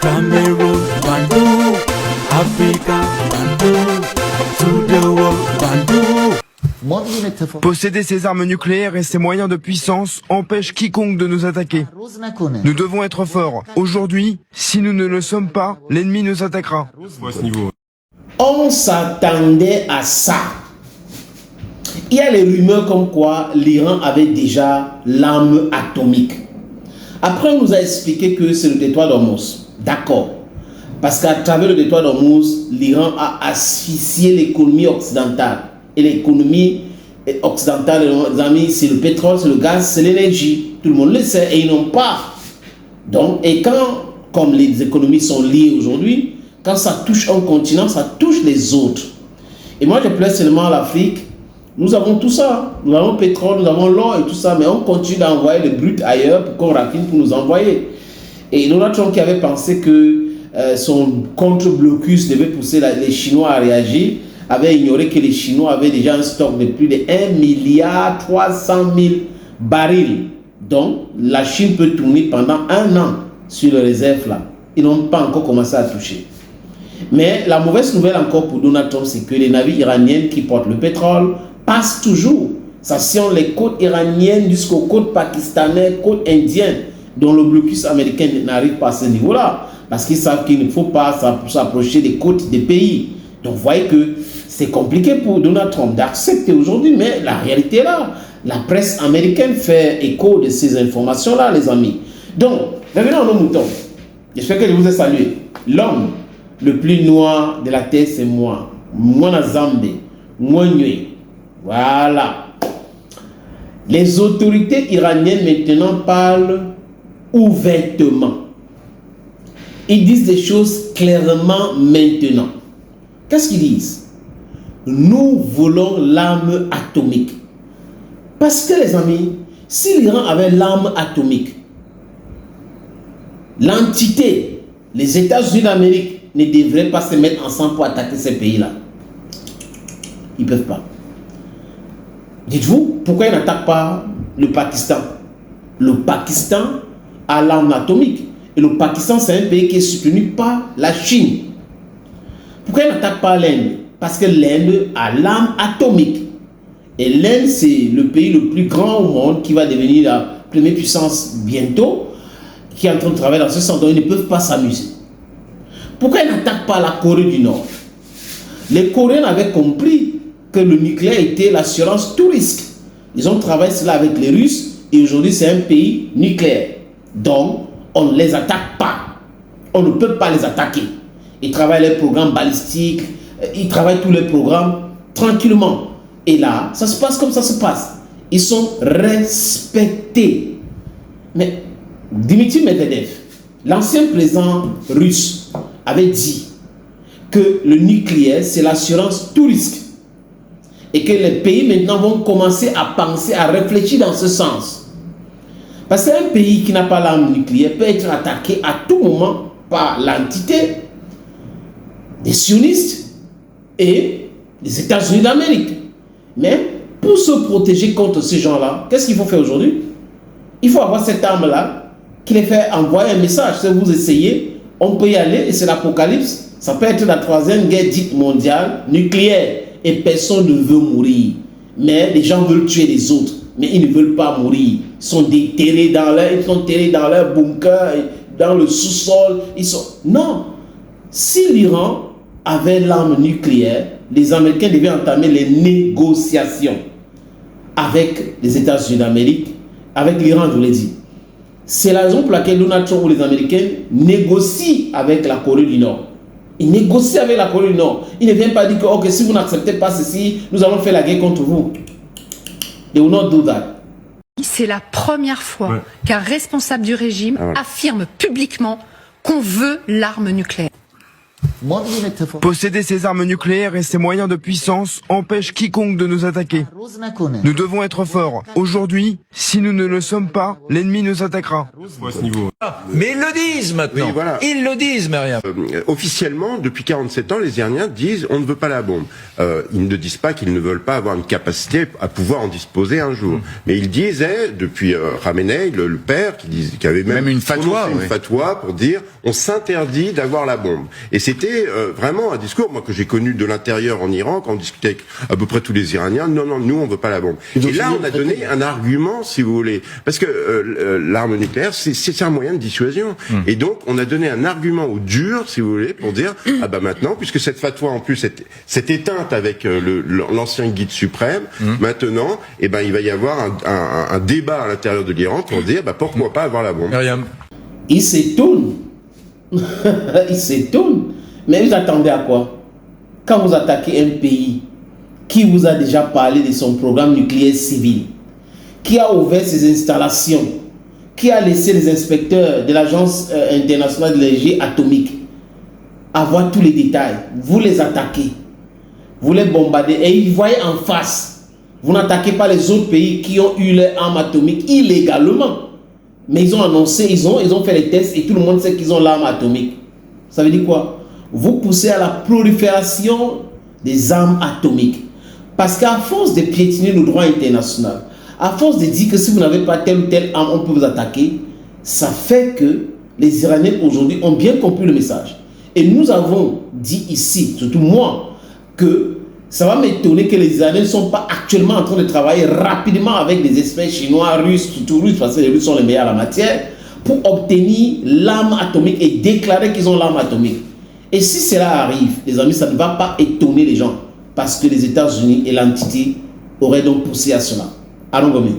Cameroon, Bandou, Africa, Bandou, to the world, Bandou. Posséder ces armes nucléaires et ces moyens de puissance empêche quiconque de nous attaquer. Nous devons être forts. Aujourd'hui, si nous ne le sommes pas, l'ennemi nous attaquera. On s'attendait à ça. Il y a les rumeurs comme quoi l'Iran avait déjà l'arme atomique. Après, on nous a expliqué que c'est le détroit d'Ormuz. D'accord. Parce qu'à travers le détroit d'Ormuz, l'Iran a asphyxié l'économie occidentale. Et l'économie occidentale, les amis, c'est le pétrole, c'est le gaz, c'est l'énergie. Tout le monde le sait et ils n'ont pas. Donc, et quand, comme les économies sont liées aujourd'hui, quand ça touche un continent, ça touche les autres. Et moi, je plains seulement à l'Afrique. Nous avons tout ça. Nous avons le pétrole, nous avons l'or et tout ça, mais on continue d'envoyer le brut ailleurs pour qu'on raffine pour nous envoyer. Et Donald Trump qui avait pensé que son contre-blocus devait pousser les Chinois à réagir, avait ignoré que les Chinois avaient déjà un stock de plus de 1,3 milliard barils. Donc, la Chine peut tourner pendant 1 an sur les réserves là. Ils n'ont pas encore commencé à toucher. Mais la mauvaise nouvelle encore pour Donald Trump, c'est que les navires iraniens qui portent le pétrole passent toujours. Ça sillonne les côtes iraniennes jusqu'aux côtes pakistanaises, côtes indiennes, dont le blocus américain n'arrive pas à ce niveau-là. Parce qu'ils savent qu'il ne faut pas s'approcher des côtes des pays. Donc vous voyez que c'est compliqué pour Donald Trump d'accepter aujourd'hui, mais la réalité est là. La presse américaine fait écho de ces informations-là, les amis. Donc, revenons à nos moutons. J'espère que je vous ai salué. L'homme le plus noir de la terre, c'est moi. Moi, Nazambe. Moi, Nué. Voilà. Les autorités iraniennes maintenant parlent ouvertement. Ils disent des choses clairement maintenant. Qu'est-ce qu'ils disent? Nous voulons l'arme atomique. Parce que les amis, si l'Iran avait l'arme atomique, l'entité, les États-Unis d'Amérique ne devraient pas se mettre ensemble pour attaquer ces pays-là. Ils ne peuvent pas. Dites-vous, pourquoi ils n'attaquent pas le Pakistan? Le Pakistan a l'arme atomique. Et le Pakistan, c'est un pays qui est soutenu par la Chine. Pourquoi ils n'attaquent pas l'Inde? Parce que l'Inde a l'arme atomique. Et l'Inde, c'est le pays le plus grand au monde qui va devenir la première puissance bientôt, qui est en train de travailler dans ce sens, donc ils ne peuvent pas s'amuser. Pourquoi ils n'attaquent pas la Corée du Nord? Les Coréens avaient compris que le nucléaire était l'assurance tout risque. Ils ont travaillé cela avec les Russes et aujourd'hui c'est un pays nucléaire. Donc, on ne les attaque pas. On ne peut pas les attaquer. Ils travaillent les programmes balistiques, ils travaillent tous les programmes tranquillement. Et là, ça se passe comme ça se passe. Ils sont respectés. Mais Dmitri Medvedev, l'ancien président russe, avait dit que le nucléaire, c'est l'assurance tout risque. Et que les pays maintenant vont commencer à penser, à réfléchir dans ce sens. Parce qu'un pays qui n'a pas l'arme nucléaire peut être attaqué à tout moment par l'entité des sionistes et des États-Unis d'Amérique. Mais pour se protéger contre ces gens-là, qu'est-ce qu'il faut faire aujourd'hui? Il faut avoir cette arme-là qui les fait envoyer un message. Si vous essayez, on peut y aller et c'est l'apocalypse. Ça peut être la 3e guerre dite mondiale nucléaire et personne ne veut mourir. Mais les gens veulent tuer les autres, mais ils ne veulent pas mourir. Ils sont déterrés dans leur bunker, dans le sous-sol. Non. Si l'Iran avait l'arme nucléaire, les Américains devaient entamer les négociations avec les États-Unis d'Amérique, avec l'Iran, je vous l'ai dit. C'est la raison pour laquelle Donald Trump ou les Américains négocient avec la Corée du Nord. Ils négocient avec la Corée du Nord. Ils ne viennent pas dire que okay, si vous n'acceptez pas ceci, nous allons faire la guerre contre vous. They will not do that. C'est la première fois qu'un responsable du régime affirme publiquement qu'on veut l'arme nucléaire. Posséder ces armes nucléaires et ces moyens de puissance empêche quiconque de nous attaquer. Nous devons être forts. Aujourd'hui, si nous ne le sommes pas, l'ennemi nous attaquera. Mais ils le disent maintenant. Oui, voilà. Ils le disent, Myriam. Officiellement, depuis 47 ans, les Iraniens disent on ne veut pas la bombe. Ils ne disent pas qu'ils ne veulent pas avoir une capacité à pouvoir en disposer un jour. Mais ils disaient, depuis Khamenei, le père, qui avait même une fatwa, une fatwa pour dire on s'interdit d'avoir la bombe. Et c'était vraiment un discours, moi, que j'ai connu de l'intérieur en Iran, quand on discutait avec à peu près tous les Iraniens. Non, nous, on veut pas la bombe. Et là, on a donné un argument, si vous voulez. Parce que l'arme nucléaire, c'est un moyen de dissuasion. Et donc, on a donné un argument au dur, si vous voulez, pour dire, ah bah maintenant, puisque cette fatwa, en plus, s'est éteinte avec l'ancien guide suprême, maintenant, eh ben, il va y avoir un débat à l'intérieur de l'Iran pour dire, bah, pourquoi pas avoir la bombe. Myriam. Il s'étonne. Il s'étonne. Mais vous attendez à quoi? Quand vous attaquez un pays qui vous a déjà parlé de son programme nucléaire civil, qui a ouvert ses installations, qui a laissé les inspecteurs de l'Agence internationale de l'énergie atomique avoir tous les détails, vous les attaquez, vous les bombardez et ils voient en face. Vous n'attaquez pas les autres pays qui ont eu leurs armes atomiques illégalement. Mais ils ont annoncé, ils ont fait les tests et tout le monde sait qu'ils ont l'arme atomique. Ça veut dire quoi? Vous poussez à la prolifération des armes atomiques. Parce qu'à force de piétiner le droit international, à force de dire que si vous n'avez pas telle ou telle arme, on peut vous attaquer, ça fait que les Iraniens aujourd'hui ont bien compris le message. Et nous avons dit ici, surtout moi, que ça va m'étonner que les Iraniens ne sont pas actuellement en train de travailler rapidement avec des experts chinois, russes, surtout russes, parce que les Russes sont les meilleurs en la matière, pour obtenir l'arme atomique et déclarer qu'ils ont l'arme atomique. Et si cela arrive, les amis, ça ne va pas étonner les gens, parce que les États-Unis et l'entité auraient donc poussé à cela. Allons, Gomi.